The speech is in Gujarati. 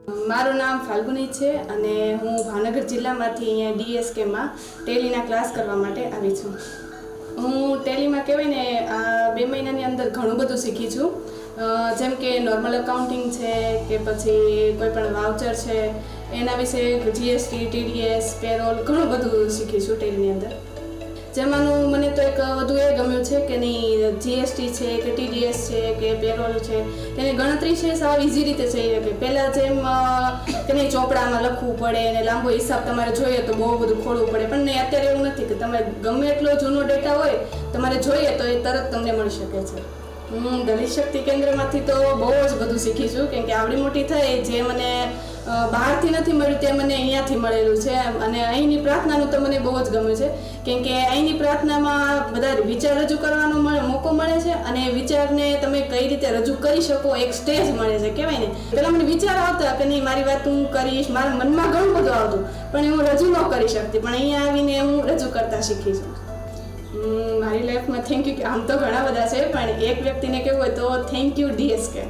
મારું નામ ફાલ્ગુની છે અને હું ભાવનગર જિલ્લામાંથી અહીંયા ડીએસકેમાં ટેલીના ક્લાસ કરવા માટે આવી છું. હું ટેલીમાં કહેવાય ને આ 2 મહિનાની અંદર ઘણું બધું શીખી છું. જેમ કે નોર્મલ અકાઉન્ટિંગ છે કે પછી કોઈ પણ વાઉચર છે એના વિશે જીએસટી, ટીડીએસ, પેરોલ ઘણું બધું શીખી છું ટેલીની અંદર. જેમાંનું મને તો એક વધુ એ ગમ્યું છે કે નહીં જીએસટી છે કે ટીડીએસ છે કે પેરોલ છે તેની ગણતરી છે સાવ ઇઝી રીતે થઈ શકે. પહેલાં જેમ કે નહીં ચોપડામાં લખવું પડે અને લાંબો હિસાબ તમારે જોઈએ તો બહુ બધું ખોલવું પડે, પણ નહીં અત્યારે એવું નથી કે તમારે ગમે એટલો જૂનો ડેટા હોય તમારે જોઈએ તો એ તરત તમને મળી શકે છે. હું દલિત શક્તિ કેન્દ્રમાંથી તો બહુ જ બધું શીખી છું, કેમ કે આવડી મોટી થઈ જે મને બહારથી નથી મળ્યું તે મને અહીંયાથી મળેલું છે. અને અહીંની પ્રાર્થનાનું તો મને બહુ જ ગમ્યું છે, કેમ કે અહીંની પ્રાર્થનામાં બધા વિચાર રજૂ કરવાનો મોકો મળે છે અને એ વિચારને તમે કઈ રીતે રજૂ કરી શકો એક સ્ટેજ મળે છે. કહેવાય ને પહેલાં મને વિચાર આવતા કે નહીં મારી વાત હું કરીશ, મારા મનમાં ઘણું બધું આવતું પણ હું રજૂ ન કરી શકતી, પણ અહીંયા આવીને હું રજૂ કરતા શીખી છું. મારી લાઈફમાં થેન્ક યુ કે આમ તો ઘણા બધા છે, પણ એક વ્યક્તિને કહેવું હોય તો થેન્ક યુ ડીએસકે.